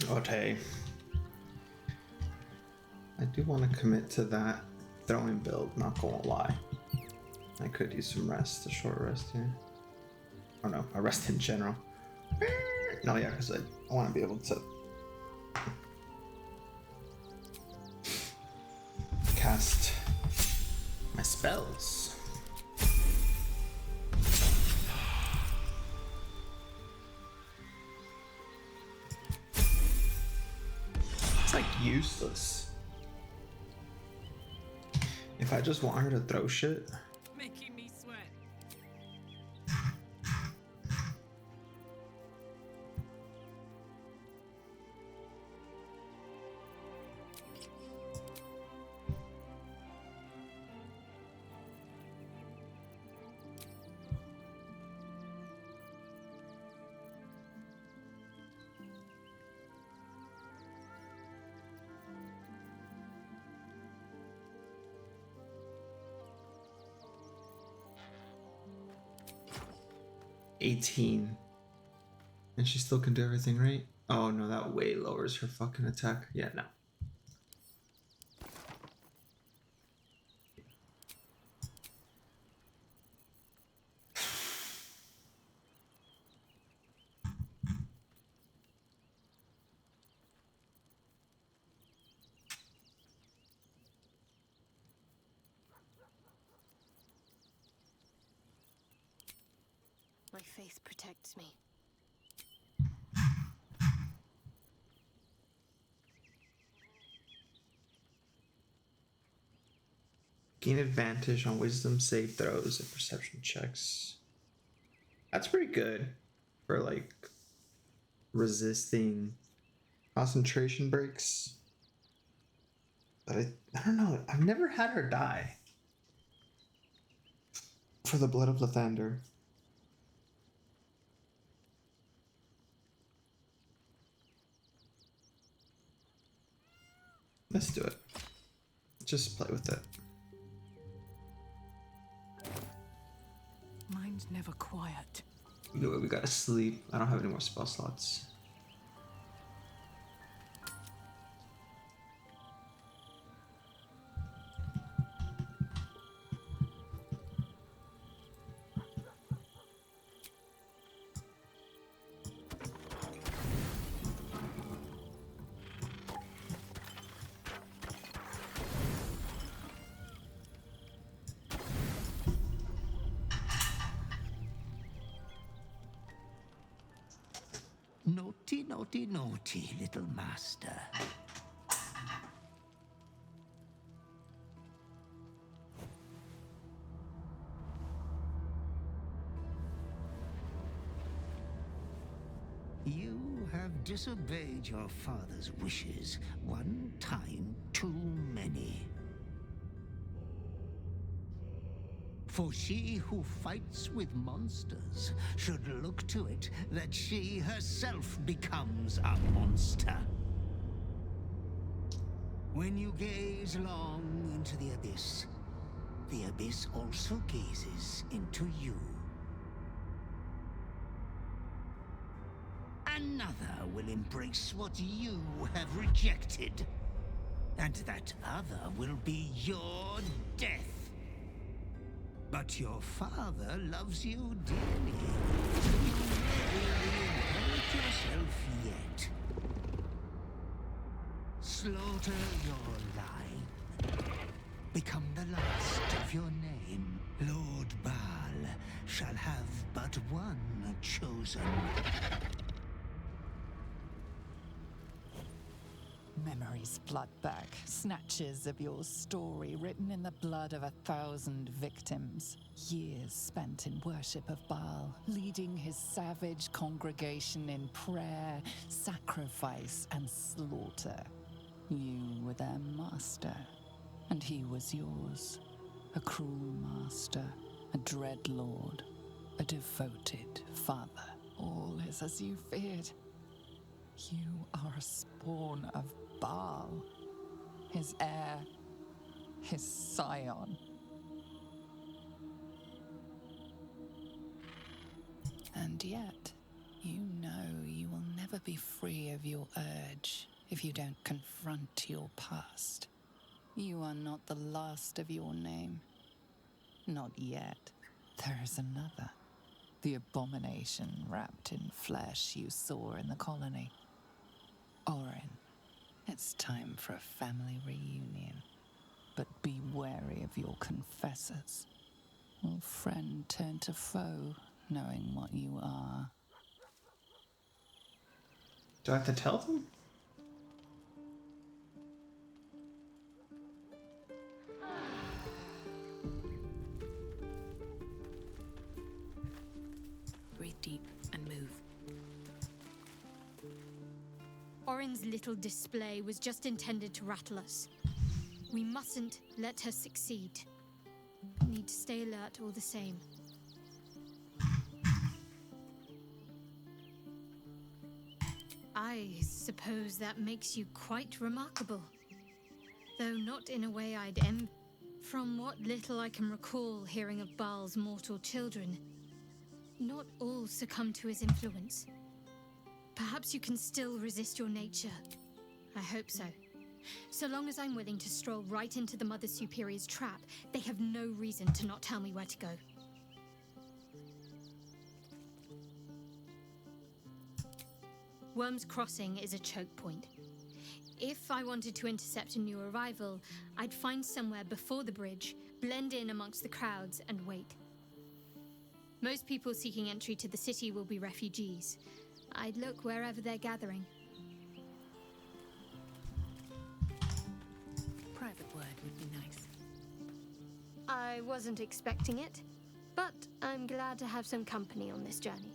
Okay. I do want to commit to that throwing build, not gonna lie. I could use some rest, a short rest here. Oh no, a rest in general. No, yeah, because I want to be able to cast my spells. It's like useless. If I just want her to throw shit. Making me sweat. 18. And she still can do everything, right? Oh no, that way lowers her fucking attack. Yeah, no. My faith protects me. Gain advantage on wisdom save throws and perception checks. That's pretty good for like resisting concentration breaks. But I don't know. I've never had her die for the Blood of Lathander. Let's do it. Just play with it. Mine's never quiet. We gotta sleep. I don't have any more spell slots. Naughty, naughty, naughty, little master. You have disobeyed your father's wishes one time too many. For she who fights with monsters should look to it that she herself becomes a monster. When you gaze long into the abyss also gazes into you. Another will embrace what you have rejected, and that other will be your death. But your father loves you dearly. You may inherit yourself yet. Slaughter your line. Become the last of your name. Lord Baal shall have but one chosen. Memories flood back, snatches of your story written in the blood of 1,000 victims. Years spent in worship of Baal, leading his savage congregation in prayer, sacrifice, and slaughter. You were their master, and he was yours. A cruel master, a dread lord, a devoted father. All is as you feared. You are a spawn of Baal, his heir, his scion. And yet, you know you will never be free of your urge if you don't confront your past. You are not the last of your name. Not yet. There is another. The abomination wrapped in flesh you saw in the colony. Orin, it's time for a family reunion. But be wary of your confessors. Will friend turn to foe, knowing what you are? Do I have to tell them? Breathe deep and move. Orin's little display was just intended to rattle us. We mustn't let her succeed. Need to stay alert all the same. I suppose that makes you quite remarkable. Though not in a way I'd envy. From what little I can recall hearing of Baal's mortal children, not all succumb to his influence. Perhaps you can still resist your nature. I hope so. So long as I'm willing to stroll right into the Mother Superior's trap, they have no reason to not tell me where to go. Worm's Crossing is a choke point. If I wanted to intercept a new arrival, I'd find somewhere before the bridge, blend in amongst the crowds, and wait. Most people seeking entry to the city will be refugees. I'd look wherever they're gathering. Private word would be nice. I wasn't expecting it, but I'm glad to have some company on this journey.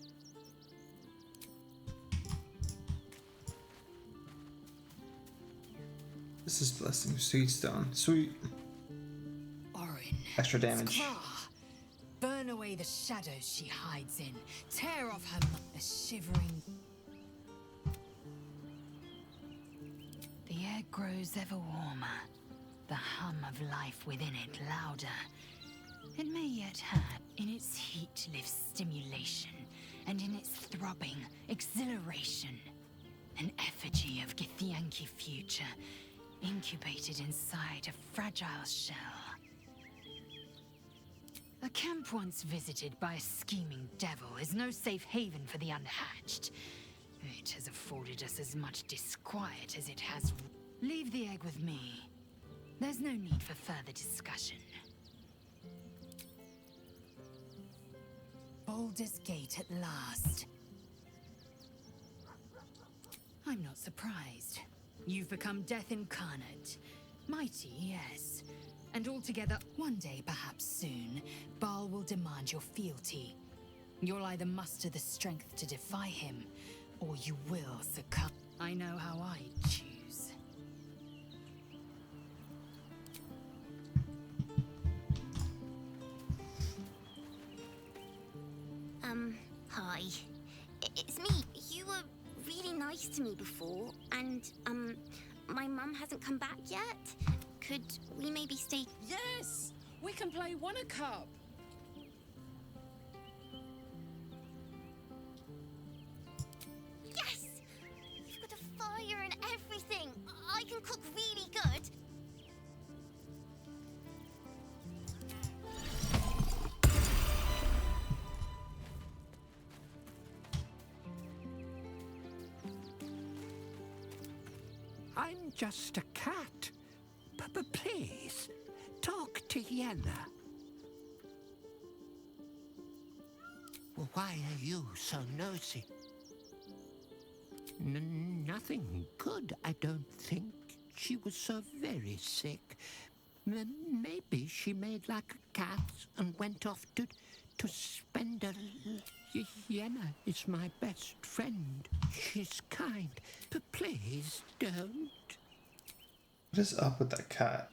This is Blessing Sweet Stone. Sweet. Orin. Extra damage. Sklar. Burn away the shadows she hides in. Tear off her the shivering. The air grows ever warmer. The hum of life within it louder. It may yet have in its heat lives stimulation, and in its throbbing, exhilaration. An effigy of Githyanki future, incubated inside a fragile shell. A camp once visited by a scheming devil is no safe haven for the unhatched. It has afforded us as much disquiet as it has... Leave the egg with me. There's no need for further discussion. Boulders Gate at last. I'm not surprised. You've become death incarnate. Mighty, yes. And altogether, one day, perhaps soon, Baal will demand your fealty. You'll either muster the strength to defy him, or you will succumb. I know how I choose. Hi. It's me. You were really nice to me before, and, my mum hasn't come back yet. Could we maybe stay? Yes! We can play Wanna Cup. Yes! You've got a fire and everything. I can cook really good. I'm just a cat. But please, talk to Yenna. Well, why are you so nosy? Nothing good, I don't think. She was so very sick. Maybe she made like a cat and went off to spend a... Yenna is my best friend. She's kind. But please don't. What is up with that cat?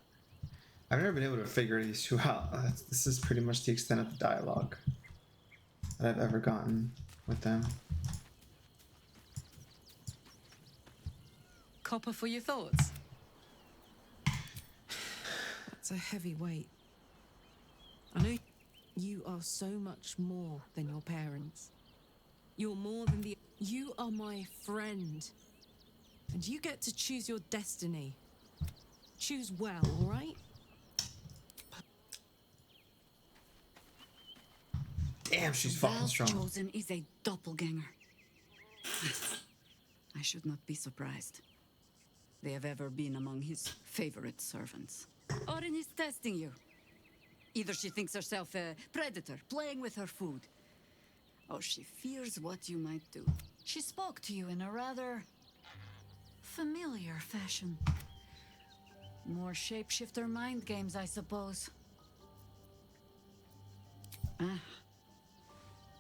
I've never been able to figure these two out. This is pretty much the extent of the dialogue that I've ever gotten with them. Copper for your thoughts. That's a heavy weight. I know you are so much more than your parents. You're more than the... You are my friend. And you get to choose your destiny. Choose well, all right? Damn, she's fucking Val's strong. chosen is a doppelganger. I should not be surprised. They have ever been among his favorite servants. Orin is testing you. Either she thinks herself a predator, playing with her food, or she fears what you might do. She spoke to you in a rather familiar fashion. More shapeshifter mind games, I suppose. Ah.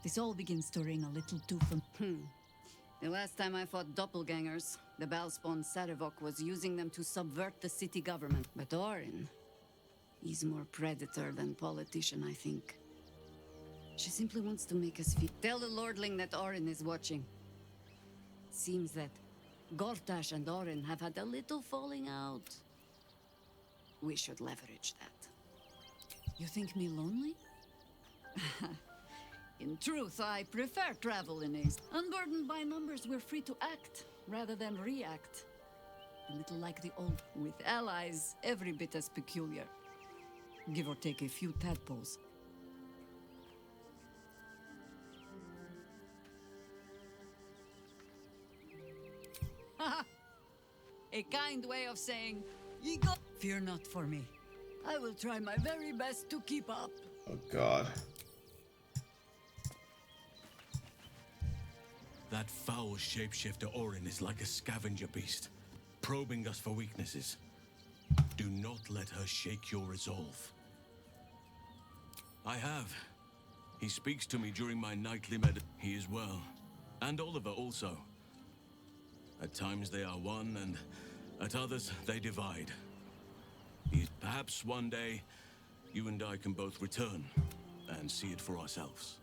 This all begins to ring a little too familiar. The last time I fought doppelgangers, the Balspawn Sarevok was using them to subvert the city government. But Orin, he's more predator than politician, I think. She simply wants to make us feel. Tell the Lordling that Orin is watching. Seems that Gortash and Orin have had a little falling out. We should leverage that. You think me lonely? In truth, I prefer travel in Ace. Unburdened by numbers, we're free to act rather than react. A little like the old, with allies every bit as peculiar. Give or take a few tadpoles. A kind way of saying, Ego. Fear not for me. I will try my very best to keep up. Oh god. That foul shapeshifter Orin is like a scavenger beast, probing us for weaknesses. Do not let her shake your resolve. I have. He speaks to me during my nightly He is well. And Oliver also. At times they are one, and at others they divide. Perhaps one day, you and I can both return and see it for ourselves.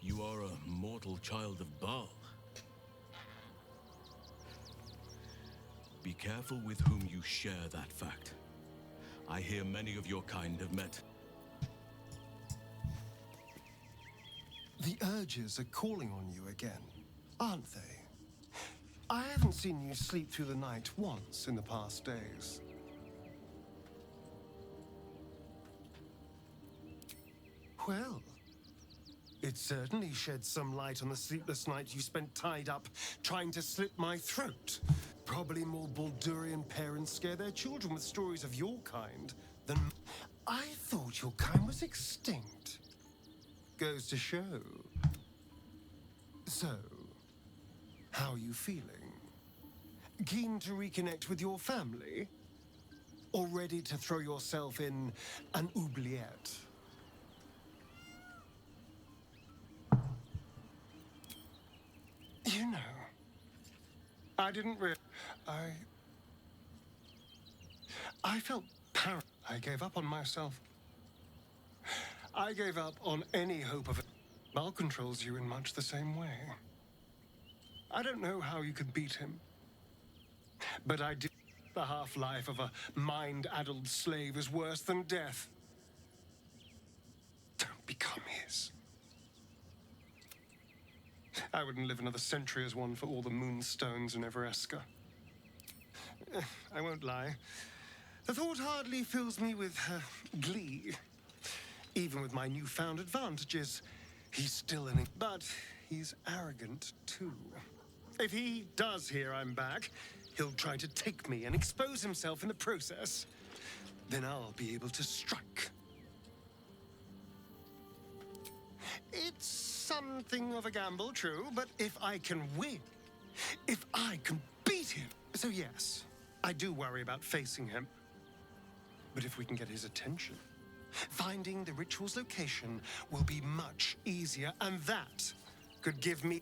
You are a mortal child of Baal. Be careful with whom you share that fact. I hear many of your kind have met. The urges are calling on you again, aren't they? I haven't seen you sleep through the night once in the past days. Well, it certainly sheds some light on the sleepless night you spent tied up trying to slit my throat. Probably more Boulderian parents scare their children with stories of your kind than... I thought your kind was extinct. Goes to show. So, how are you feeling? Keen to reconnect with your family? Or ready to throw yourself in an oubliette? You know, I didn't really... I felt I gave up on myself. I gave up on any hope of it. Mal controls you in much the same way. I don't know how you could beat him. But I did. The half-life of a mind-addled slave is worse than death. Don't become his. I wouldn't live another century as one for all the moonstones in Everesca. I won't lie. The thought hardly fills me with glee. Even with my newfound advantages, he's still in it. But he's arrogant, too. If he does hear I'm back, he'll try to take me and expose himself in the process. Then I'll be able to strike. It's something of a gamble, true, but if I can win, if I can beat him... So yes, I do worry about facing him. But if we can get his attention, finding the ritual's location will be much easier, and that could give me...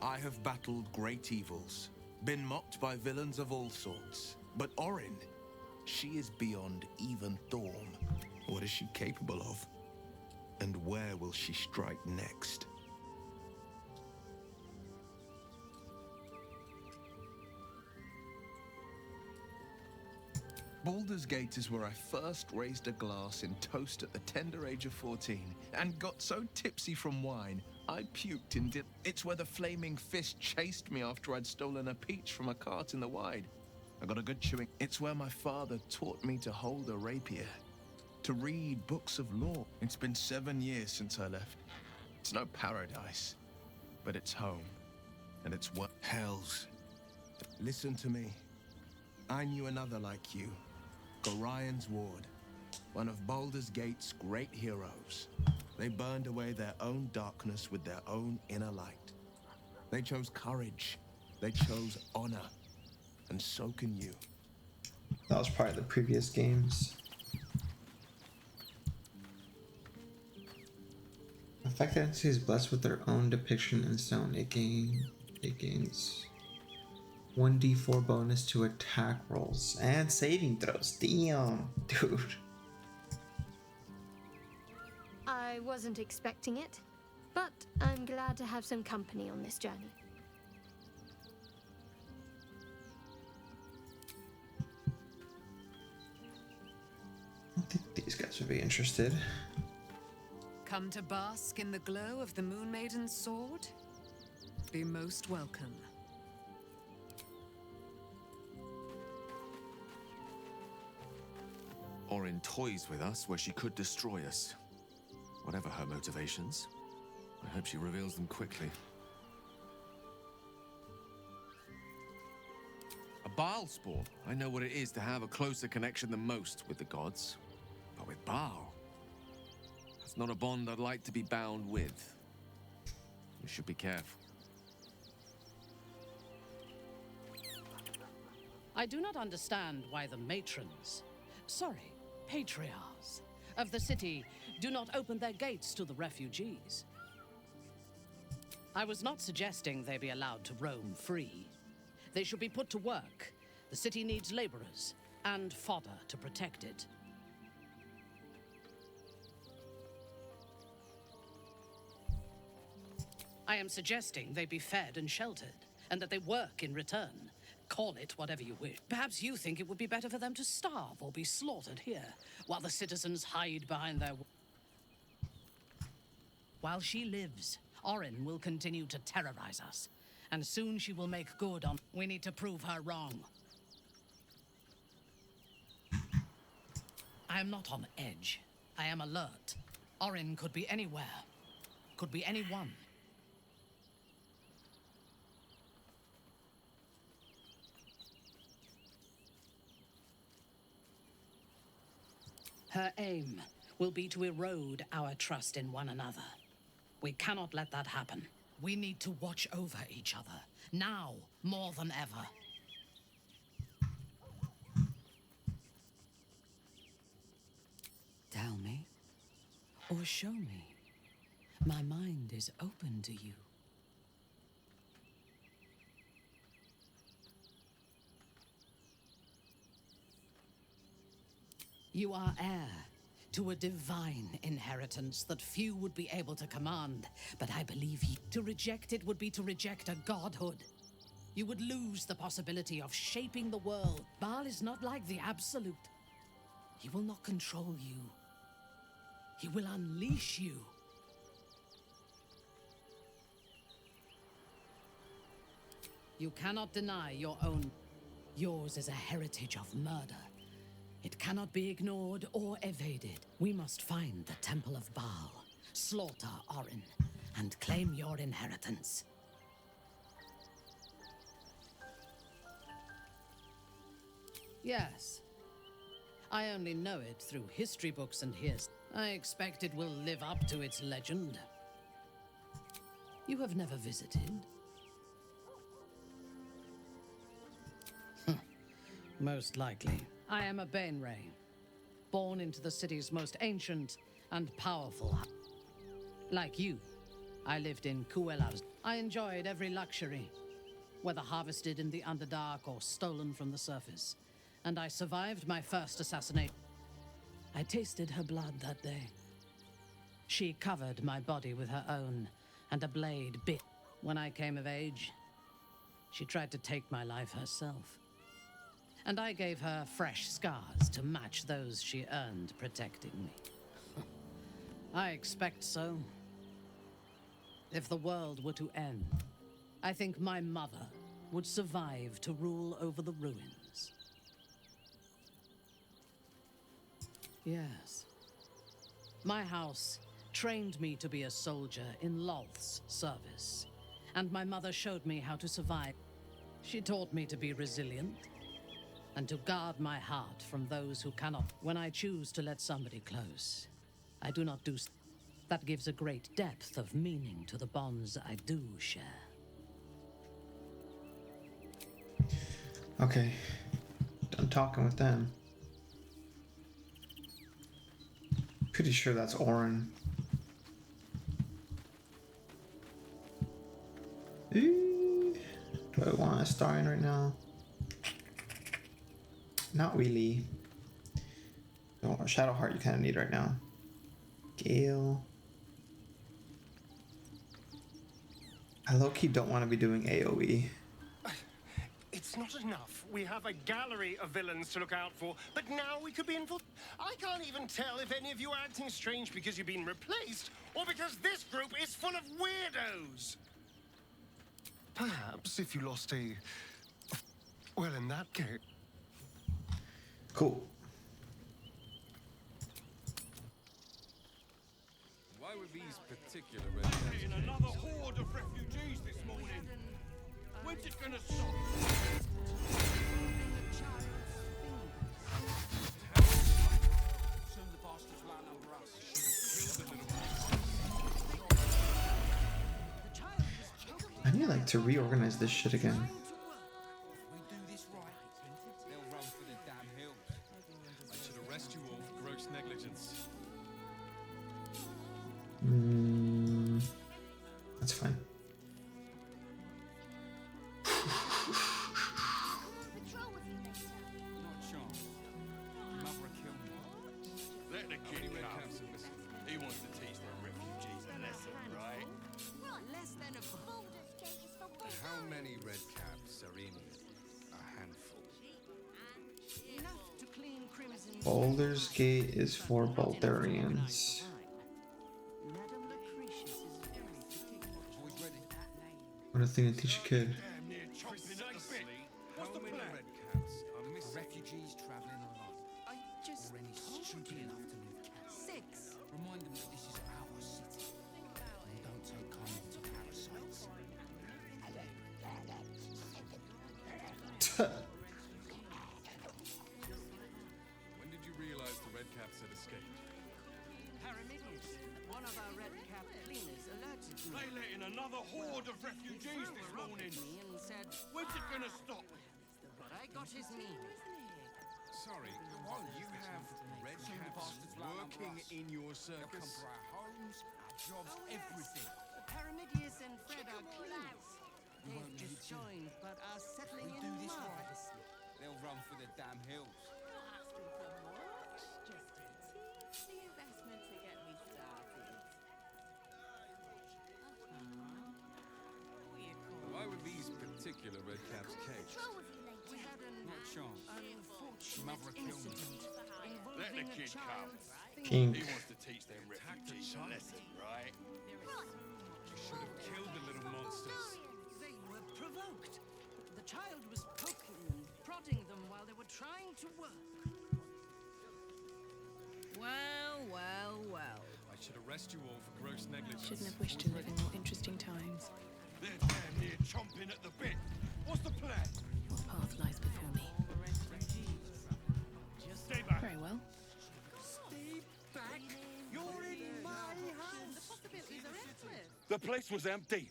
I have battled great evils, been mocked by villains of all sorts. But Orin, she is beyond even Thorm. What is she capable of? And where will she strike next? Boulders Gate is where I first raised a glass in toast at the tender age of 14 and got so tipsy from wine, I puked in dip. It's where the flaming fist chased me after I'd stolen a peach from a cart in the wide. I got a good chewing. It's where my father taught me to hold a rapier, to read books of law. It's been 7 years since I left. It's no paradise, but it's home, and it's what hells. Listen to me. I knew another like you, Gorion's Ward, one of Baldur's Gate's great heroes. They burned away their own darkness with their own inner light. They chose courage. They chose honor. And so can you. That was part of the previous games. Affected entity is blessed with their own depiction in stone. It gains 1d4 bonus to attack rolls and saving throws. Damn, dude. I wasn't expecting it, but I'm glad to have some company on this journey. I think these guys would be interested. Come to bask in the glow of the Moon Maiden's sword? Be most welcome. Orin toys with us where she could destroy us. Whatever her motivations, I hope she reveals them quickly. A Baal spawn. I know what it is to have a closer connection than most with the gods. But with Baal, that's not a bond I'd like to be bound with. You should be careful. I do not understand why the matrons, sorry, patriarchs of the city do not open their gates to the refugees. I was not suggesting they be allowed to roam free. They should be put to work. The city needs laborers and fodder to protect it. I am suggesting they be fed and sheltered, and that they work in return. Call it whatever you wish. Perhaps you think it would be better for them to starve or be slaughtered here, while the citizens hide behind their... While she lives, Orin will continue to terrorize us, and soon she will make good on... We need to prove her wrong. I am not on edge. I am alert. Orin could be anywhere. Could be anyone. Her aim will be to erode our trust in one another. We cannot let that happen. We need to watch over each other, now more than ever. Tell me, or show me. My mind is open to you. You are heir to a divine inheritance that few would be able to command, but I believe you. To reject it would be to reject a godhood. You would lose the possibility of shaping the world. Baal is not like the Absolute. He will not control you. He will unleash you. You cannot deny your own. Yours is a heritage of murder. It cannot be ignored or evaded. We must find the Temple of Baal, slaughter Orin, and claim your inheritance. Yes. I only know it through history books and hears. I expect it will live up to its legend. You have never visited? Most likely. I am a Bainray, born into the city's most ancient and powerful. Like you, I lived in Kuelas. I enjoyed every luxury, whether harvested in the Underdark or stolen from the surface. And I survived my first assassination. I tasted her blood that day. She covered my body with her own, and a blade bit. When I came of age, she tried to take my life herself. and I gave her fresh scars to match those she earned protecting me. I expect so. If the world were to end, I think my mother would survive to rule over the ruins. Yes. My house trained me to be a soldier in Lolth's service, and my mother showed me how to survive. She taught me to be resilient and to guard my heart from those who cannot. When I choose to let somebody close, I do not do. That gives a great depth of meaning to the bonds I do share. Okay, done talking with them. Pretty sure that's Orin. Do I want a Starion right now? Not really. No, a Shadowheart you kind of need right now. Gale. I low-key don't want to be doing AoE. It's not enough. We have a gallery of villains to look out for, but now we could be in full. I can't even tell if any of you are acting strange because you've been replaced, or because this group is full of weirdos. Perhaps if you lost a... Well, in that case... Cool. Why were these particular red caps? In another horde of refugees this morning. When's it gonna stop? Soon the bastards land under us. Should have killed the little I need like to reorganize this shit again. we do this right, they'll run for the damn hills. I should arrest you all for gross negligence. That's fine. Not chance. Mother killed me. Let the kid come. He wants to teach the refugees a lesson, right? How many red caps are in a handful? Boulders Gate is for Boulderians. What a thing to teach a kid. Damn near chomping at the bit. What's the How many plan? red caps are missing? Refugees travelling alone. I just Or any stupid enough to move cats. 6. Remind them that this is our city. And don't take kindly to parasites. When did you realize the red caps had escaped? Paramidius, one of our red cap cleaners, alerted me. They let in another horde of refugees this morning. Me and said, When's it gonna stop? but I got his meaning. Sorry, you have red caps working in your circus? our homes, our jobs, everything. Paramidius and Fred are cleaners. They've just joined, but are settling We in do this right. marvelously. They'll run for the damn hills. Why were these particular red caps caged? We had an Not chance. unfortunate Mother killed me. incident Let the involving a kid come. child's Pink. He wants to teach them refugees a lesson, right? You should have killed the little monsters. They were provoked. The child was poking and prodding them while they were trying to work. Well, well, well. I should arrest you all for gross negligence. Shouldn't have wished to live in more interesting times. They're damn near chomping at the bit. What's the plan? What path lies before me? Stay back. Very well. Stay back. You're in my house. The possibilities are endless. The place was empty.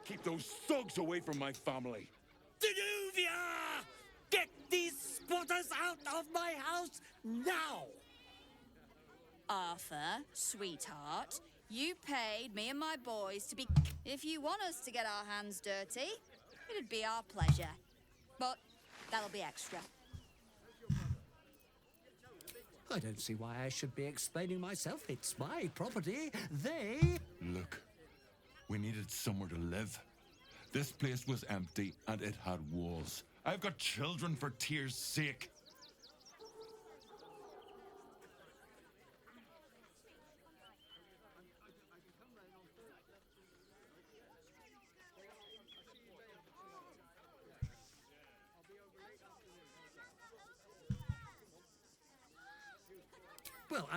Keep those thugs away from my family. Denuvia! Get these spotters out of my house now! Arthur, sweetheart, you paid me and my boys to be... If you want us to get our hands dirty, it'd be our pleasure. But that'll be extra. I don't see why I should be explaining myself. It's my property. They... Look, we needed somewhere to live. This place was empty and it had walls. I've got children for tears' sake. Well,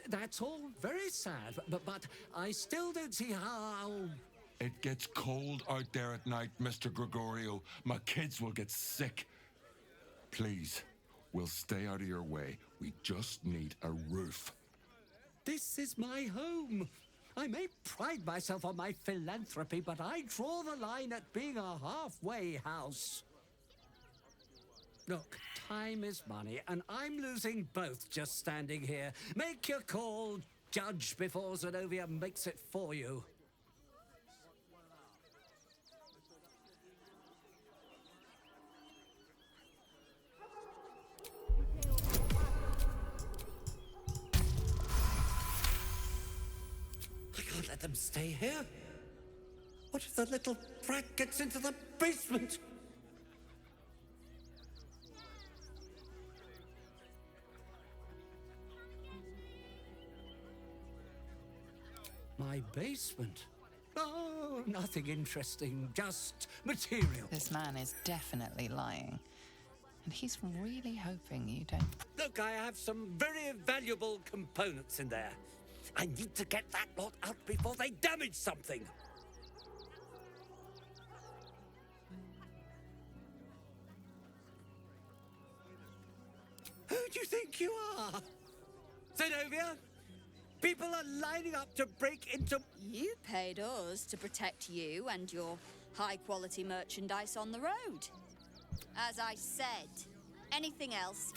that's all very sad, but I still don't see how... It gets cold out there at night, Mr. Gregorio. My kids will get sick. Please, we'll stay out of your way. We just need a roof. This is my home. I may pride myself on my philanthropy, but I draw the line at being a halfway house. Look, time is money, and I'm losing both just standing here. Make your call, judge, before Zenobia makes it for you. I can't let them stay here. What if the little brat gets into the basement? My basement? Oh, nothing interesting, just material. This man is definitely lying. And he's really hoping you don't... Look, I have some very valuable components in there. I need to get that lot out before they damage something. Who do you think you are? Zenobia? People are lining up to break into... You paid us to protect you and your high-quality merchandise on the road. As I said, anything else...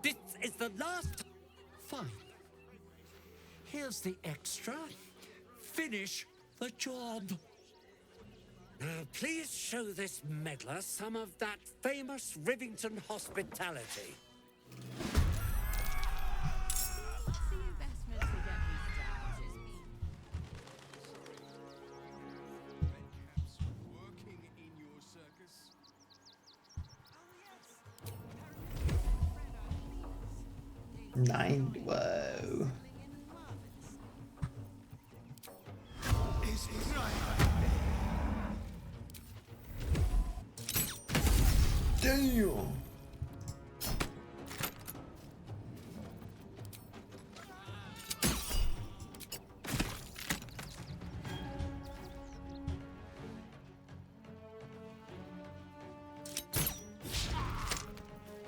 This is the last... Fine. Here's the extra. Finish the job. Now, please show this meddler some of that famous Rivington hospitality. Whoa. Damn.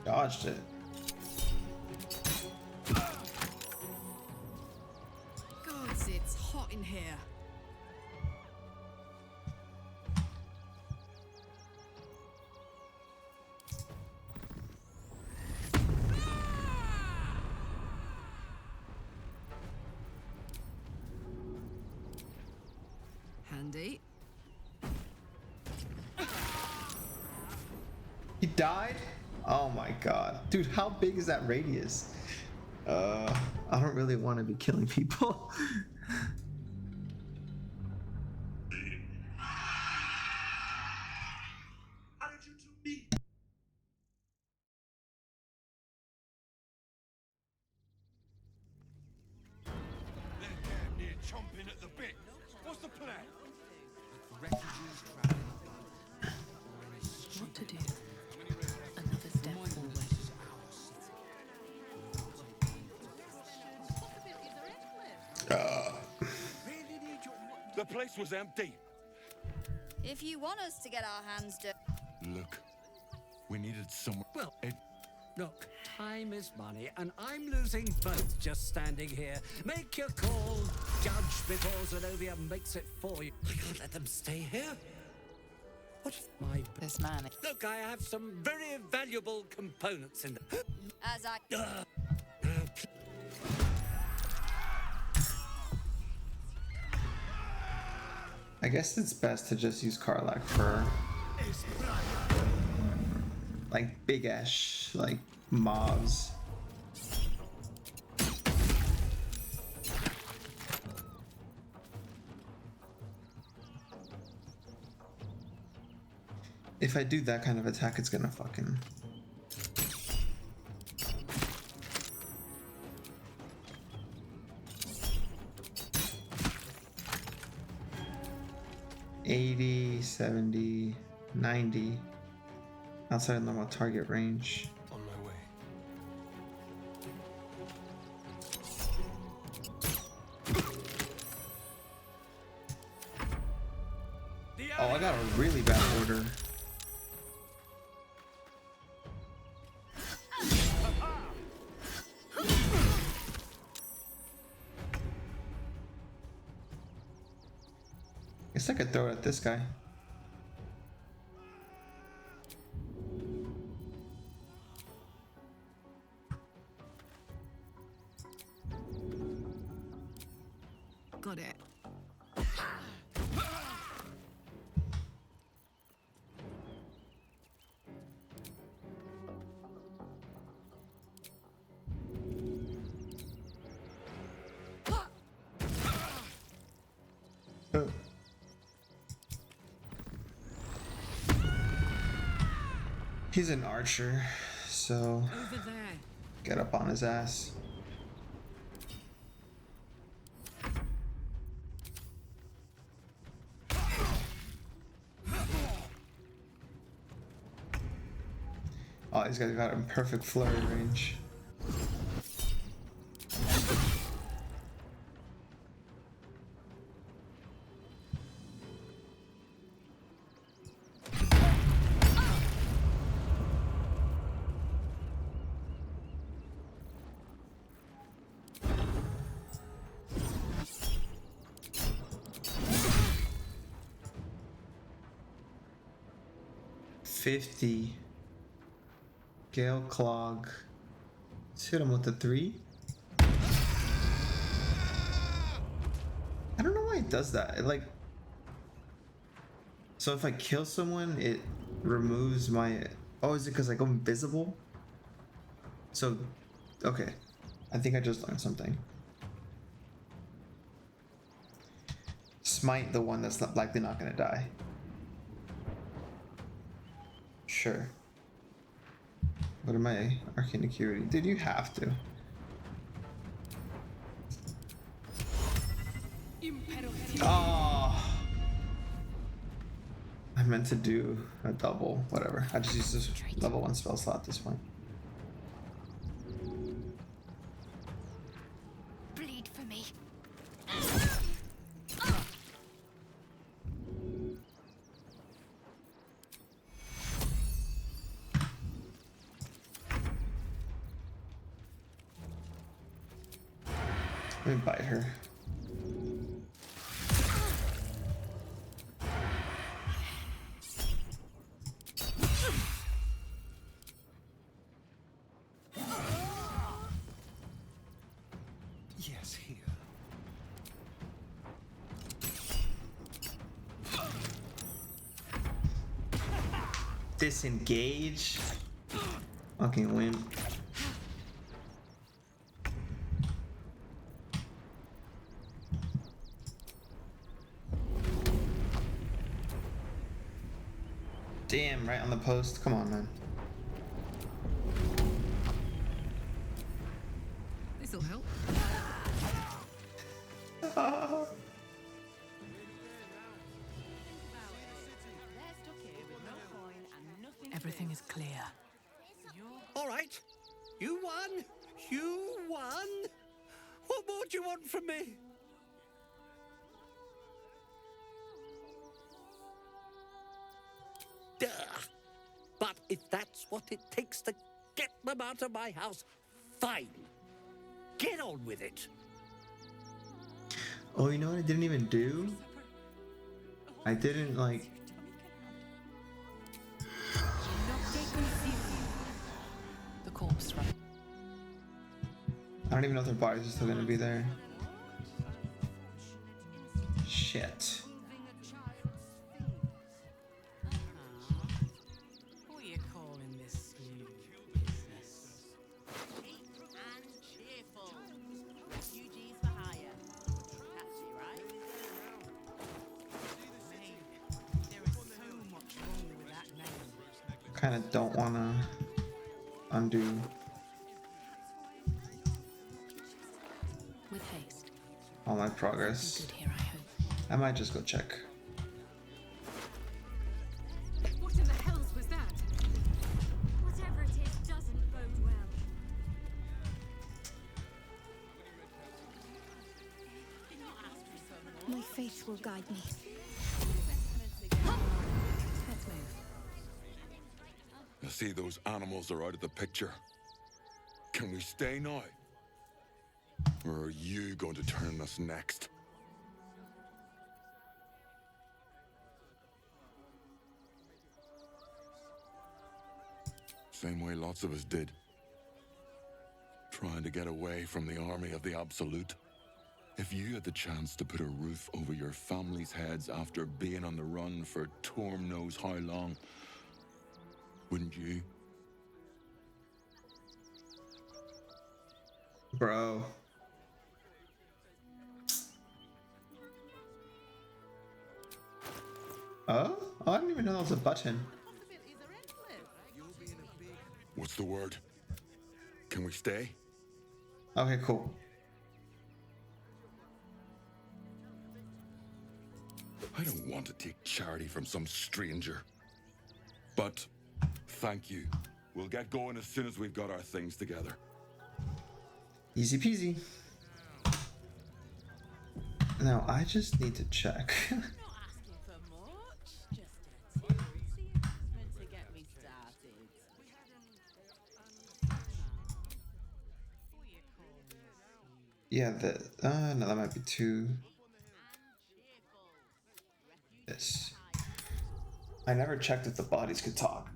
Dodged it. Gods, it's hot in here. Handy. He died? Oh my god. Dude, how big is that radius? I don't really want to be killing people. They're damn near chomping at the bit. What's the plan? What to do? Another step forward. The place was empty. If you want us to get our hands dirty... Look, we needed someone. Well, look, time is money, and I'm losing both just standing here. Make your call, judge, before Zenobia makes it for you. I can't let them stay here. What if my... This man... Look, I have some very valuable components in there. As I... I guess it's best to just use Karlach for like big ash like mobs. If if I do that kind of attack, it's gonna fucking... $80, $70, $90 outside of normal target range. On my way. Oh, I got a really bad order. Guess I could throw it at this guy. Got it. Oh. He's an archer, so Over there. get up on his ass. Oh, these guys got him perfect flurry range. $50. Gale Clog. Let's hit him with the 3. I don't know why it does that. It like... So if I kill someone, it removes my... Oh, is it because I go invisible? So, okay. I think I just learned something. Smite the one that's likely not gonna die. Sure. What am I? Arcane Acuity. Did you have to? Oh! I meant to do a double. Whatever. I just used this level 1 spell slot at this point. Bleed for me. Let me bite her. Yes, here. Disengage. Fucking win. Damn, right on the post. Come on, man. This'll help. Everything is clear. All right. You won. You won. What more do you want from me? Duh. But if that's what it takes to get them out of my house, fine. Get on with it. Oh, you know what I didn't even do? I didn't, like... The corpse run. I don't even know if their bodies are still gonna be there. Shit. What are you calling this new business? Cheap and cheerful. Refugees for hire. Catchy, right? Mate, there is so much wrong with that name. kind of don't want to undo. With haste. All my progress. Good here, I hope. I might just go check. What in the hells was that? Whatever it is doesn't bode well. My faith will guide me. Let's move. I see those animals are out of the picture. Can we stay now? Or are you going to turn us next? Same way lots of us did. Trying to get away from the army of the Absolute. If you had the chance to put a roof over your family's heads after being on the run for Torm knows how long, wouldn't you? Bro. Oh? I didn't even know that was a button. What's the word? Can we stay? Okay, cool. I don't want to take charity from some stranger. But thank you. We'll get going as soon as we've got our things together. Easy peasy. Now, I just need to check. Yeah, no, that might be too. This. I never checked if the bodies could talk.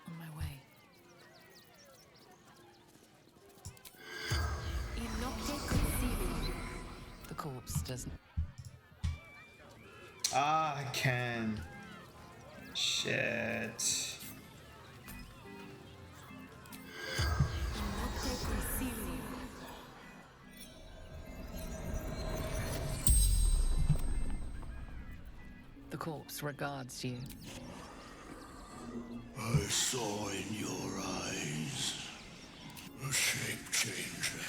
On my way. The corpse doesn't. Ah, I can. Shit. The corpse regards you. I saw in your eyes a shape changer.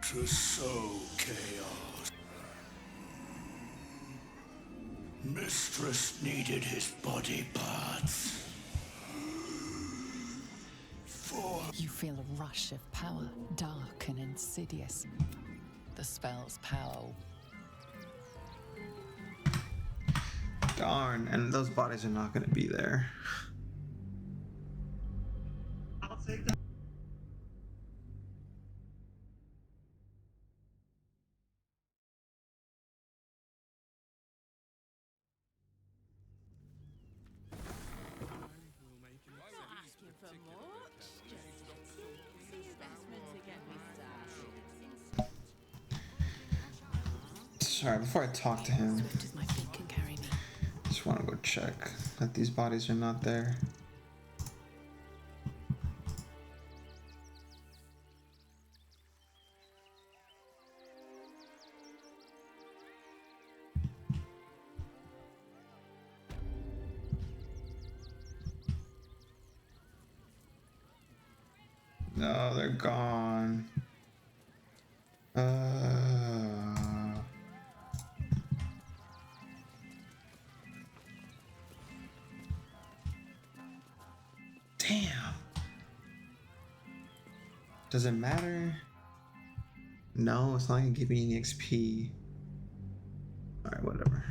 To sow chaos. Mistress needed his body parts. You feel a rush of power, dark and insidious. The spell's power. Darn, and those bodies are not going to be there. I'll take that. Sorry, before I talk to him, My feet can carry me. just want to go check that these bodies are not there. No, they're gone. Damn. Does it matter? No, it's not gonna give me any XP. Alright, whatever.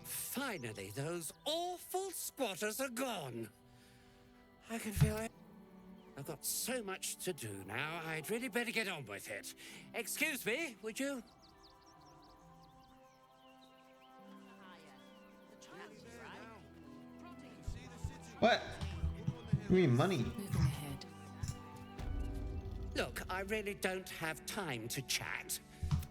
Finally, those awful squatters are gone. I can feel it. I've got so much to do now, I'd really better get on with it. Excuse me, would you? What? You mean money? Moving ahead. Look, I really don't have time to chat.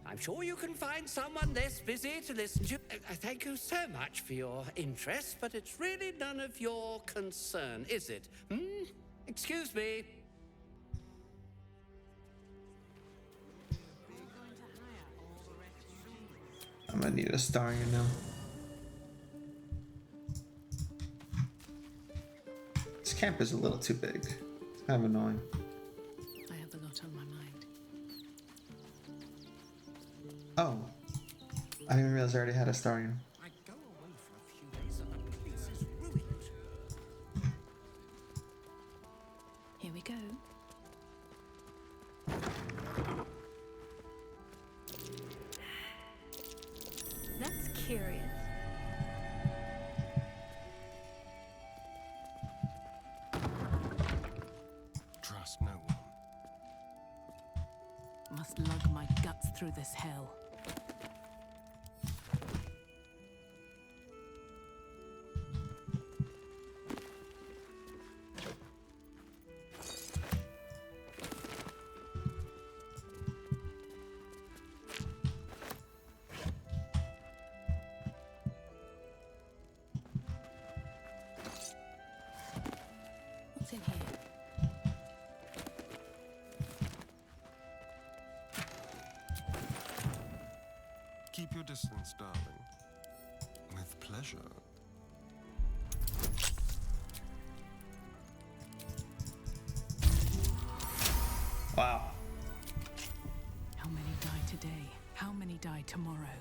I'm sure you can find someone less busy to listen to. Thank you so much for your interest, but it's really none of your concern, is it? Excuse me. I'm gonna need a Starion now. This camp is a little too big. It's kind of annoying. I have a lot on my mind. Oh. I didn't realize I already had a Starion. I go away for a few days and the place is ruined. Here we go. That's curious. Trust no one. Must lug my guts through this hell. What's in here? Keep your distance, darling. With pleasure. Wow. How many die today? How many die tomorrow?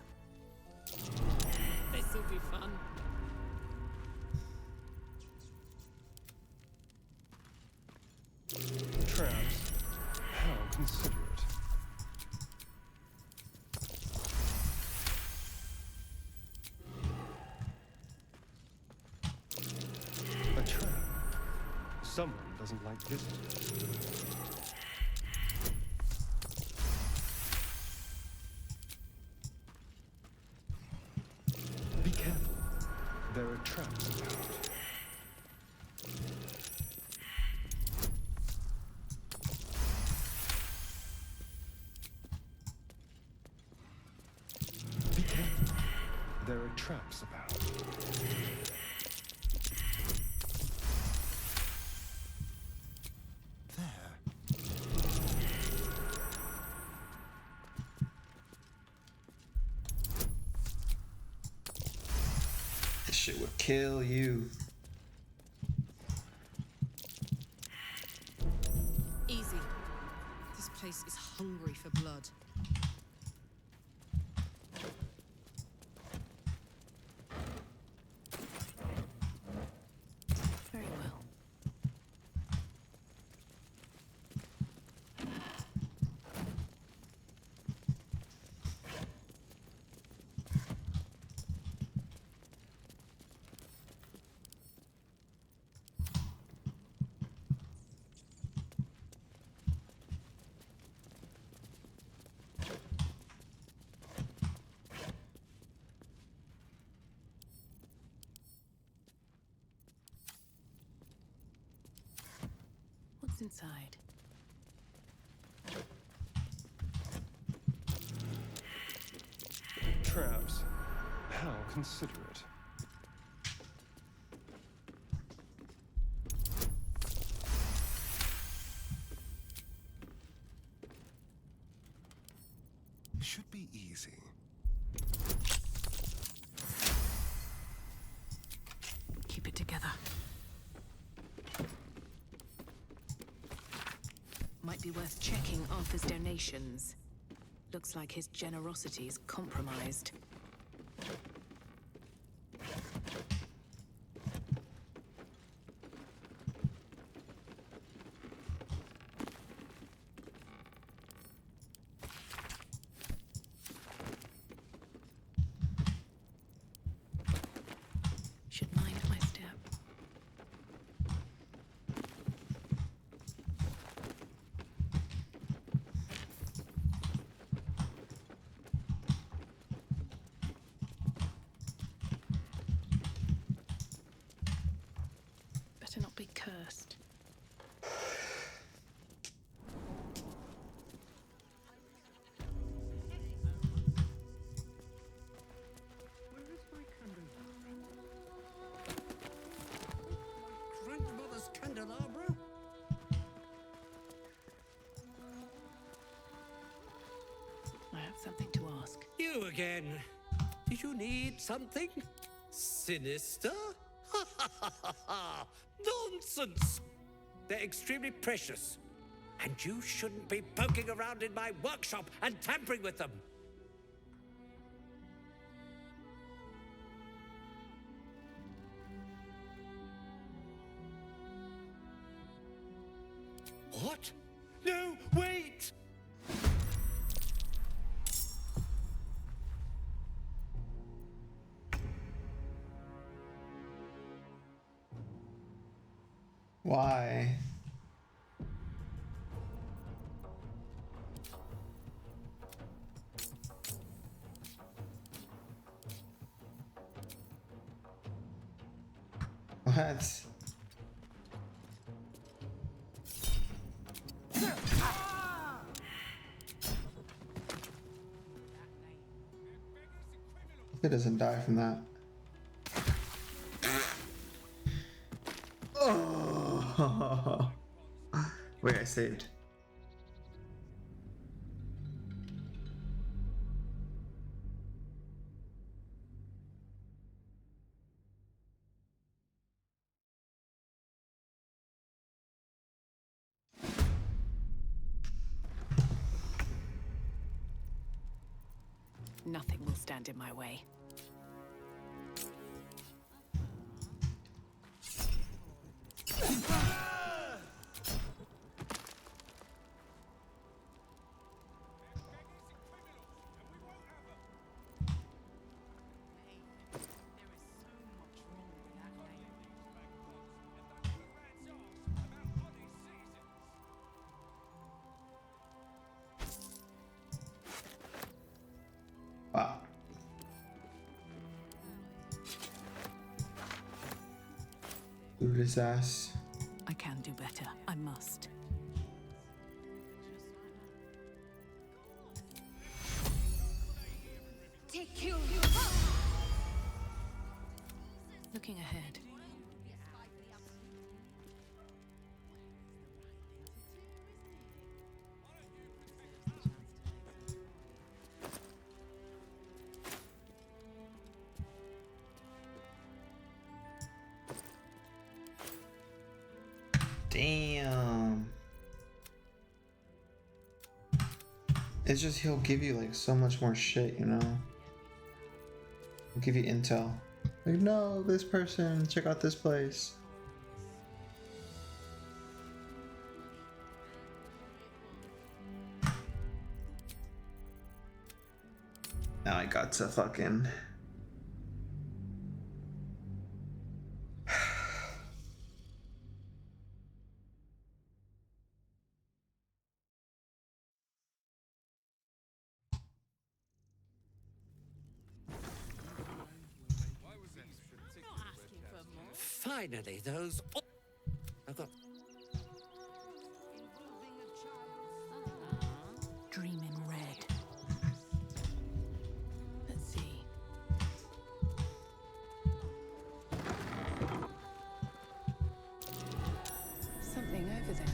This'll be fun. Traps. How considerate. A trap. Someone doesn't like visitors. Be careful. There are traps about. Be careful. There are traps about. There. This shit would kill you. Easy. This place is hungry for blood. Very well. What's inside? Traps. How considerate. Should be easy. Keep it together. Might be worth checking Arthur's donations. Looks like his generosity is compromised. Should mind my step. you again. Did you need something? Sinister? Nonsense! They're extremely precious. And you shouldn't be poking around in my workshop and tampering with them. What? No, wait! Why? What? It doesn't die from that. Oh! Wait, I saved. Nothing will stand in my way. Wow. Loot his ass. I can do better. I must. Take you. Looking ahead. Damn. It's just he'll give you like so much more shit, you know? He'll give you intel. Like, no, this person, check out this place. Now I got to fucking... Finally, those... I've got... Dream in red. Let's see. Something over there.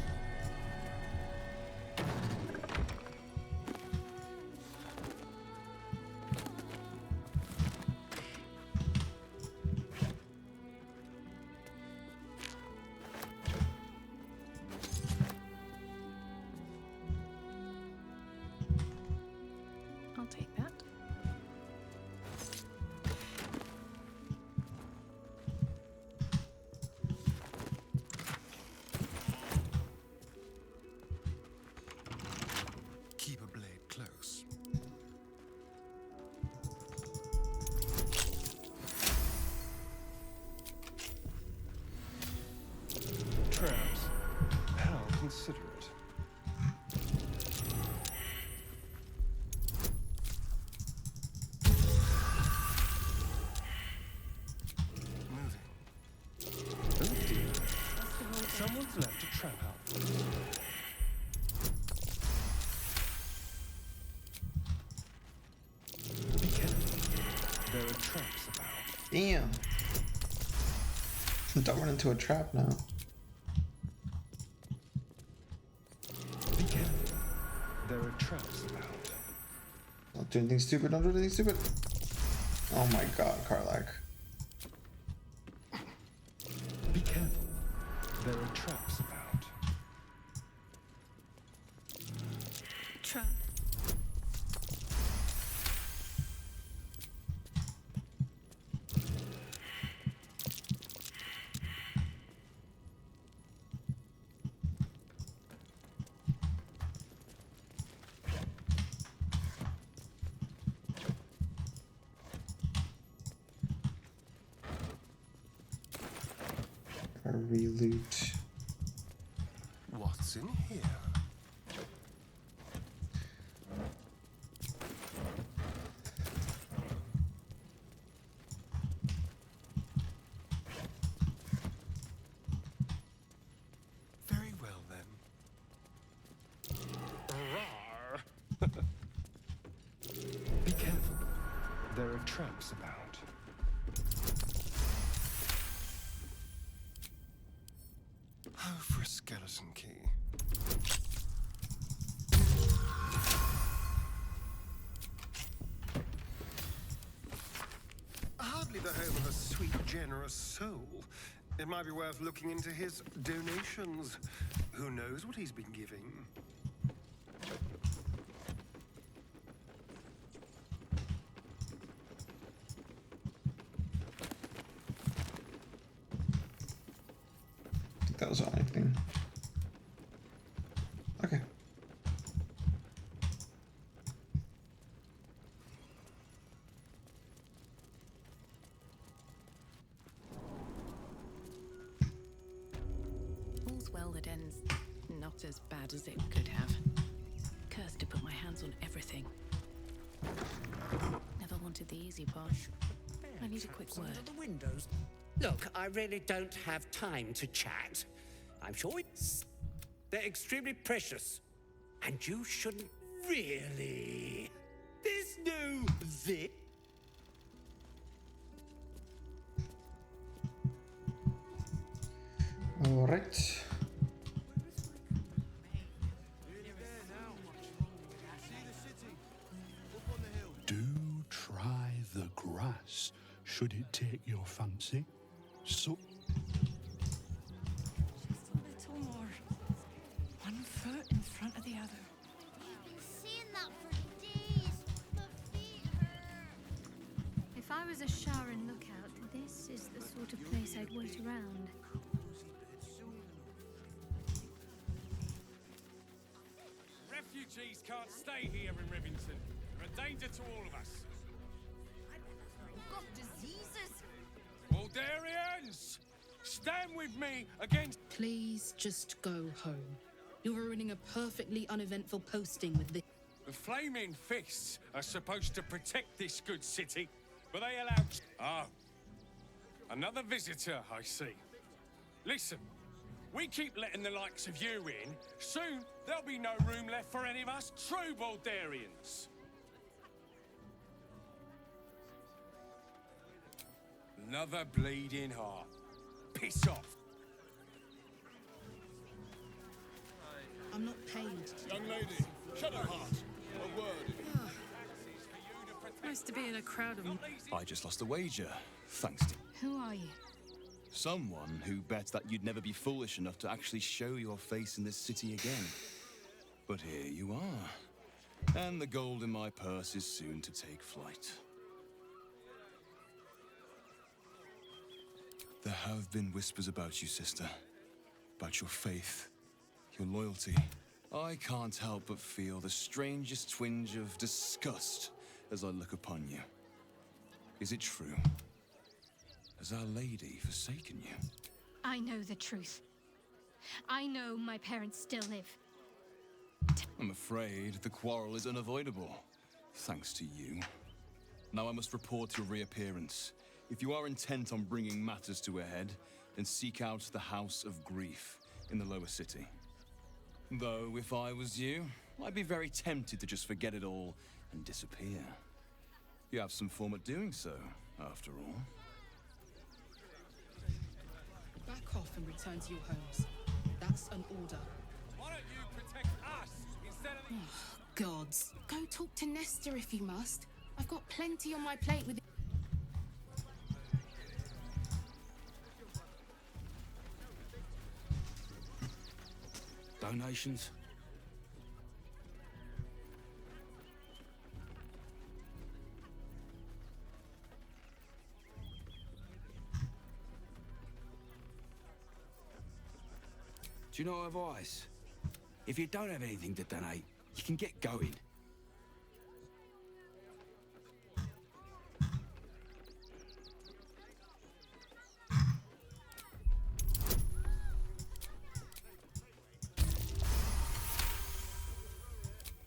I'll take that. Keep a blade close. Traps. How considerate. Oh dear. Someone's left a trap out. Be careful. There are traps about. Damn. Don't run into a trap now. Be careful. There are traps about. Don't do anything stupid, don't do anything stupid. Oh my god, Karlach. Be careful. There are traps about. Trap. A reloot. What's in here? Very well then. Rawr. Be careful. There are traps about. Oh, for a skeleton key. Hardly the home of a sweet, generous soul. It might be worth looking into his donations. Who knows what he's been giving? I think that was the only thing. Okay. All's well that ends not as bad as it could have. Cursed to put my hands on everything. Never wanted the easy part. I need a quick word. The windows. Look, I really don't have time to chat. I'm sure they're extremely precious. And you shouldn't really. There's no this. All right. Do try the grass, should it take your fancy. So, Just a little more. One foot in front of the other. I've been seeing that for days. My feet hurt. If I was a Sharon lookout, this is the sort of place I'd wait around. Refugees can't stay here in Rivington. They're a danger to all of us. Got diseases. Boulderians! Stand with me against... Please just go home. You're ruining a perfectly uneventful posting with this. The Flaming Fists are supposed to protect this good city, but they allow... Oh. Another visitor, I see. Listen, we keep letting the likes of you in. Soon, there'll be no room left for any of us true Boulderians. Another bleeding heart. Piss off. I'm not paid. Young lady, Shadowheart, a word. Nice to be in a crowd of... I just lost a wager, thanks to Who are you? someone who bet that you'd never be foolish enough to actually show your face in this city again. But here you are, and the gold in my purse is soon to take flight. There have been whispers about you, sister. About your faith, your loyalty. I can't help but feel the strangest twinge of disgust as I look upon you. Is it true? Has Our Lady forsaken you? I know the truth. I know my parents still live. I'm afraid the quarrel is unavoidable, thanks to you. Now I must report your reappearance. If you are intent on bringing matters to a head, then seek out the House of Grief in the lower city. Though, if I was you, I'd be very tempted to just forget it all and disappear. You have some form at doing so, after all. Back off and return to your homes. That's an order. Why don't you protect us instead of... Gods, go talk to Nestor if you must. I've got plenty on my plate with. Donations? Do you know advice? If you don't have anything to donate, you can get going.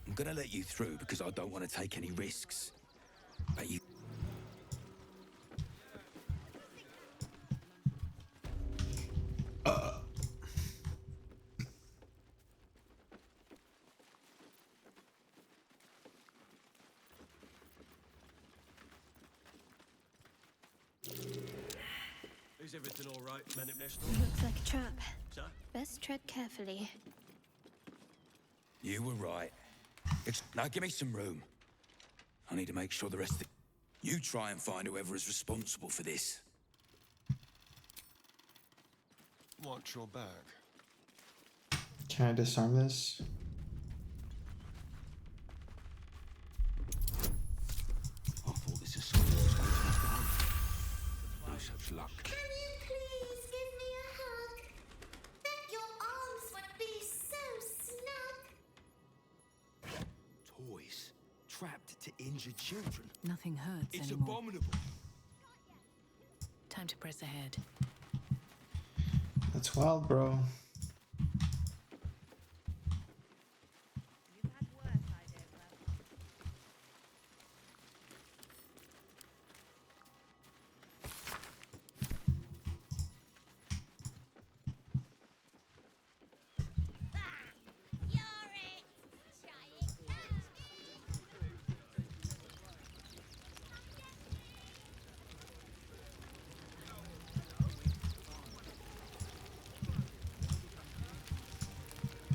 I'm gonna let you through because I don't want to take any risks. But you... Is everything all right, man at Nestor? Looks like a trap. Sir? Best tread carefully. You were right. Now give me some room. I need to make sure the rest of... You try and find whoever is responsible for this. Watch your back. Can I disarm this? I thought this assault was going to last long. No such luck. Can you please give me a hug? Bet your arms would be so snug. Toys trapped to injured children. Nothing hurts It's anymore. abominable. Time to press ahead. That's wild, bro.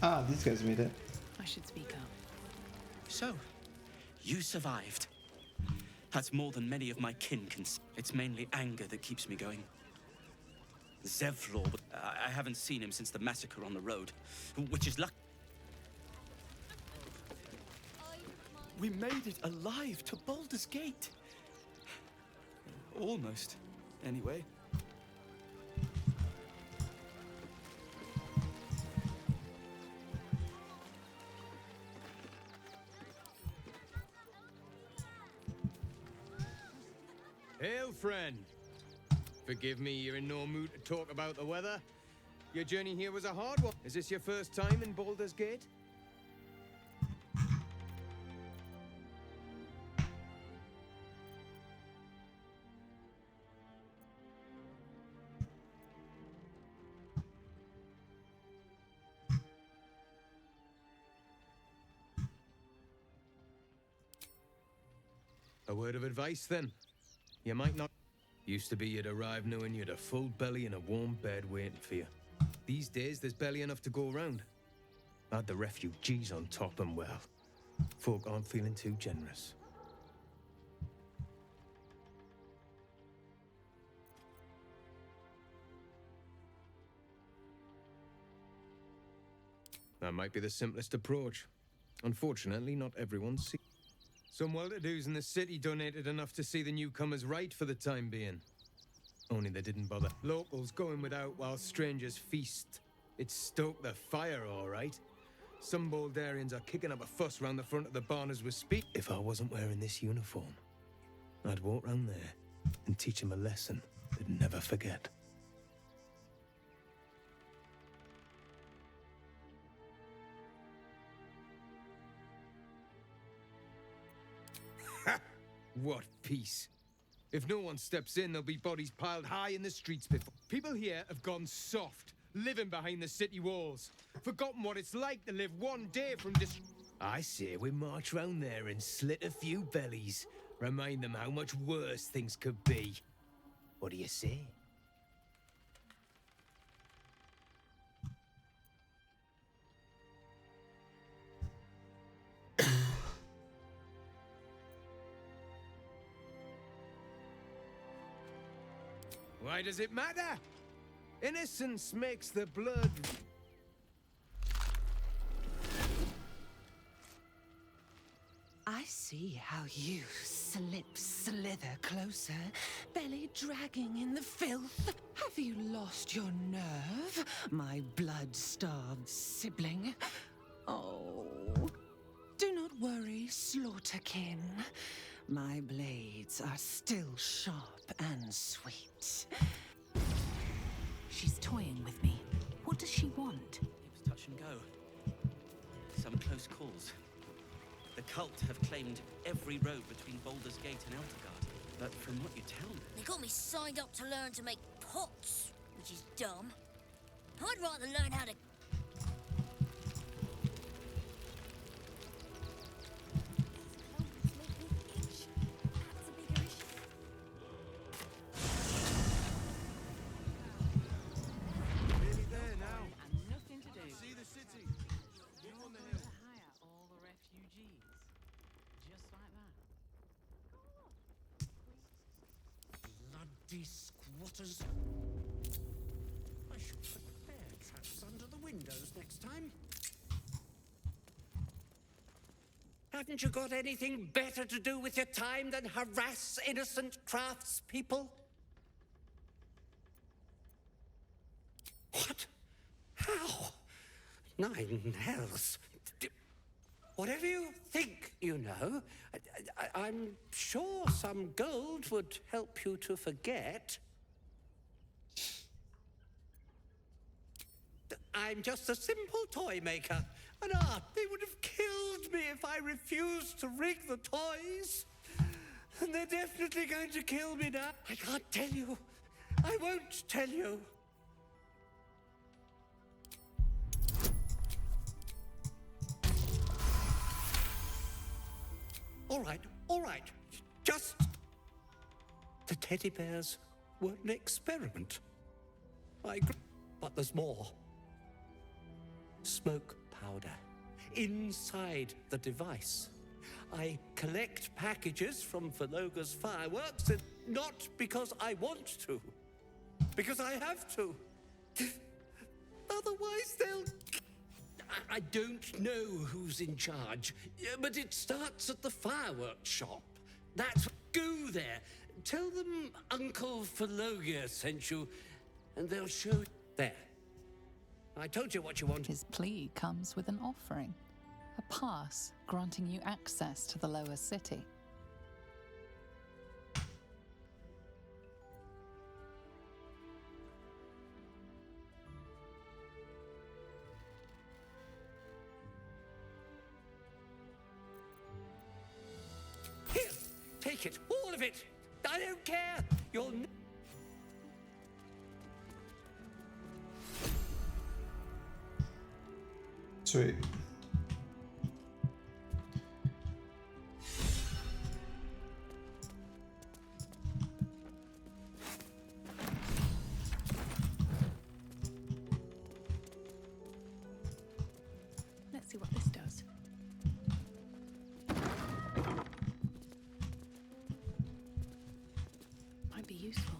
Ah, these guys made it. I should speak up. So, you survived. That's more than many of my kin can. It's mainly anger that keeps me going. Zevlor, I haven't seen him since the massacre on the road, which is luck. We made it alive to Boulders Gate. Almost, anyway. Hail, friend. Forgive me, you're in no mood to talk about the weather. Your journey here was a hard one. Is this your first time in Boulders Gate? A word of advice, then. You might not... Used to be you'd arrive knowing you'd a full belly and a warm bed waiting for you. These days, there's barely enough to go around. Add the refugees on top and, well, folk aren't feeling too generous. That might be the simplest approach. Unfortunately, not everyone sees. Some well-to-dos in the city donated enough to see the newcomers right for the time being. Only they didn't bother. Locals going without while strangers feast. It stoked the fire, all right. Some Boulderians are kicking up a fuss round the front of the barn as we speak. If I wasn't wearing this uniform, I'd walk round there and teach them a lesson they'd never forget. What peace. If no one steps in, there'll be bodies piled high in the streets before. People here have gone soft, living behind the city walls. Forgotten what it's like to live one day from I say we march round there and slit a few bellies. Remind them how much worse things could be. What do you say? Why does it matter? Innocence makes the blood... I see how you slither closer, belly dragging in the filth. Have you lost your nerve, my blood-starved sibling? Oh, do not worry, slaughterkin. My blades are still sharp and sweet. She's toying with me. What does she want? It was touch and go. Some close calls. The cult have claimed every road between Boulders Gate and Eltergard. But from what you tell me... They got me signed up to learn to make pots, which is dumb. I'd rather learn how to... Nearly there now. And nothing to do. See the city. You on the hill. Hire all the refugees. Just like that. Bloody squatters. I should put bear traps under the windows next time. Haven't you got anything better to do with your time than harass innocent craftspeople? What? How? Nine hells. Whatever you think you know, I'm sure some gold would help you to forget. I'm just a simple toy maker. They would have killed me if I refused to rig the toys. And they're definitely going to kill me now. I can't tell you. I won't tell you. All right. Just... The teddy bears were an experiment. But there's more. Smoke powder inside the device. I collect packages from Valoga's fireworks, and not because I want to, because I have to. Otherwise they'll... I don't know who's in charge, but it starts at the fireworks shop. Go there. Tell them Uncle Valoga sent you, and they'll show... There. I told you what you want. His plea comes with an offering, a pass granting you access to the lower city. Here, take it, all of it. I don't care. You'll... Sweet. Let's see what this does. Might be useful.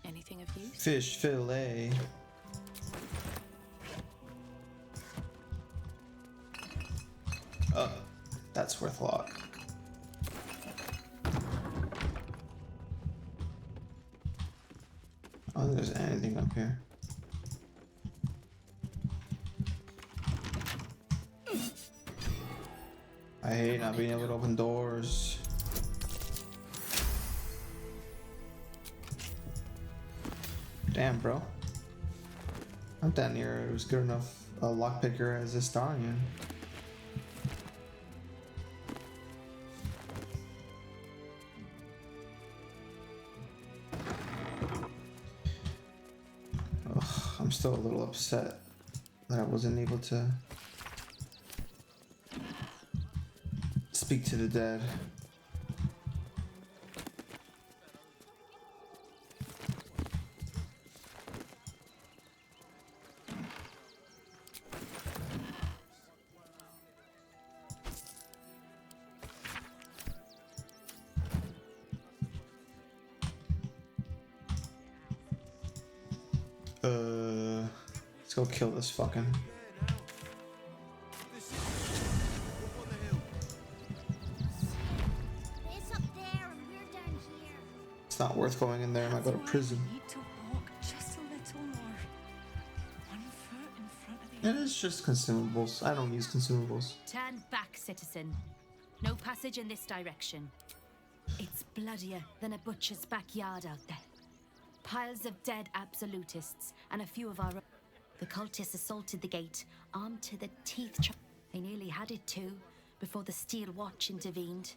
Anything of use? Fish fillet. Oh, that's worth a lot. I don't think there's anything up here. I hate not being able to open doors. Damn, bro. Not that near it was good enough a lockpicker as a stallion. Ugh, I'm still a little upset that I wasn't able to speak to the dead. Let's go kill this fucking. It's up there and we're down here. It's not worth going in there. I might go to prison. Need to walk just a little more. One foot in front of the It is just consumables. I don't use consumables. Turn back, citizen. No passage in this direction. It's bloodier than a butcher's backyard out there. Piles of dead absolutists and a few of our... The cultists assaulted the gate, armed to the teeth. They nearly had it too, before the Steel Watch intervened.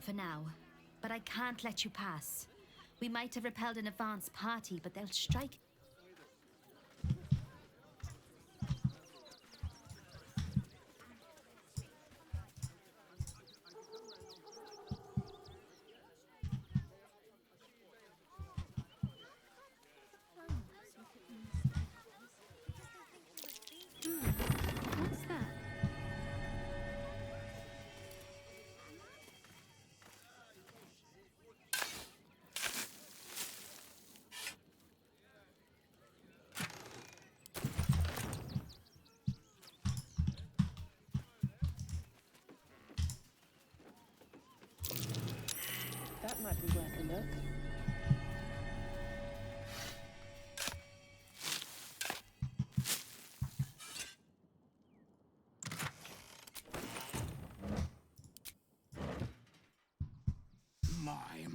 For now, but I can't let you pass. We might have repelled an advance party, but they'll strike... What's that? That might be worth a look.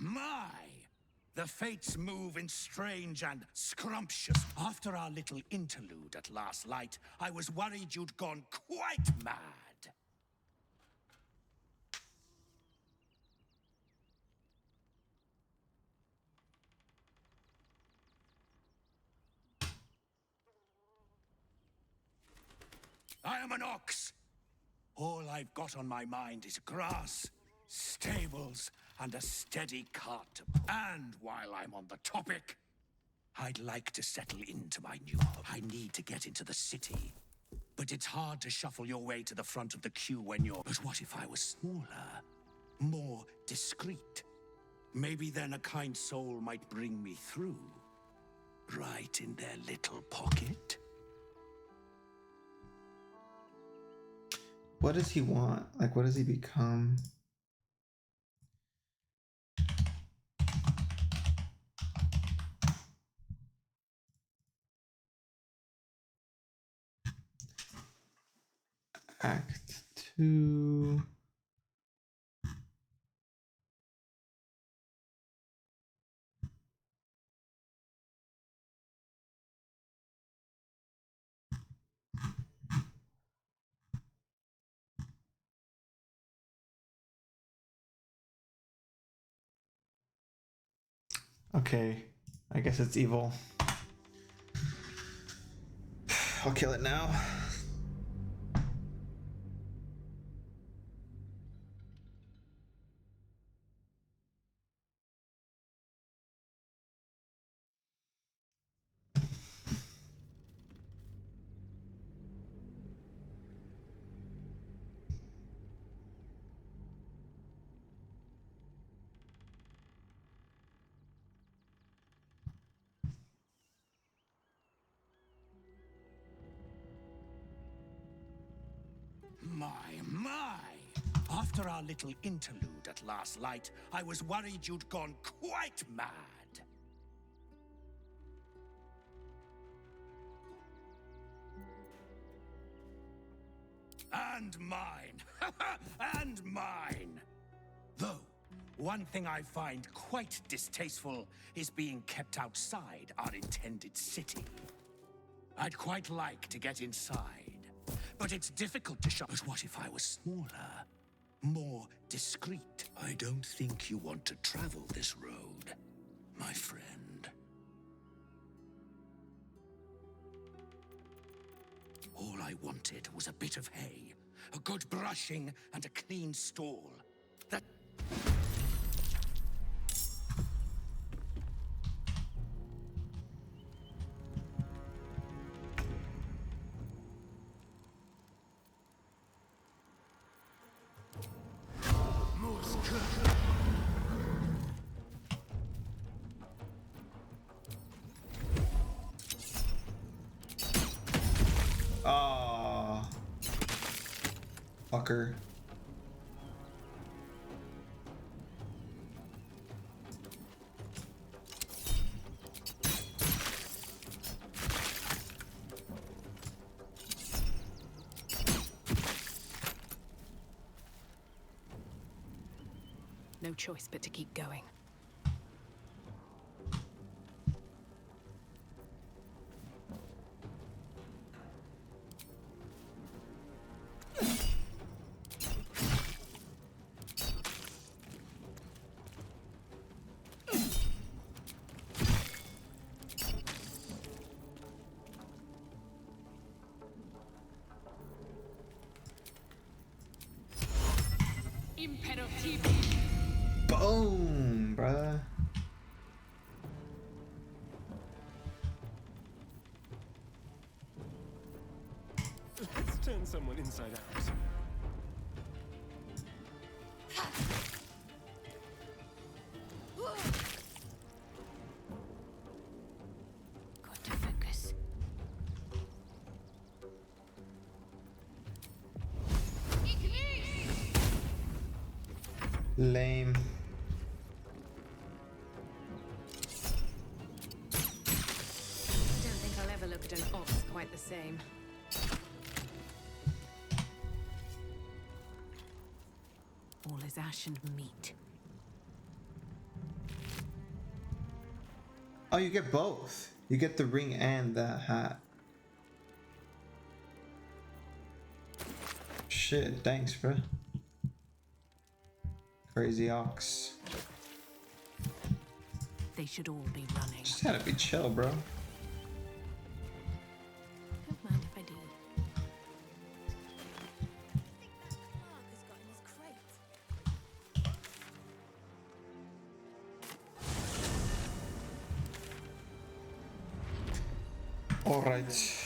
My! The fates move in strange and scrumptious. After our little interlude at last light, I was worried you'd gone quite mad. I am an ox. All I've got on my mind is grass, stables, and a steady cart. And while I'm on the topic, I'd like to settle into my new home. I need to get into the city. But it's hard to shuffle your way to the front of the queue when you're... But what if I was smaller? More discreet? Maybe then a kind soul might bring me through. Right in their little pocket. What does he want? Like, what does he become? Act 2. Okay, I guess it's evil. I'll kill it now. My! After our little interlude at last light, I was worried you'd gone quite mad. And mine! And mine! Though, one thing I find quite distasteful is being kept outside our intended city. I'd quite like to get inside. But it's difficult to shop. But what if I was smaller? More discreet? I don't think you want to travel this road, my friend. All I wanted was a bit of hay, a good brushing, and a clean stall. That... fucker. No choice but to keep going. Boom, bruh. Let's turn someone inside out. Got to focus. Lame. Don't think I'll ever look at an ox quite the same. All is ash and meat. Oh, you get both. You get the ring and the hat. Shit, thanks, bro. Crazy ox. They should all be running. Just gotta be chill, bro. Don't mind if I do. All right.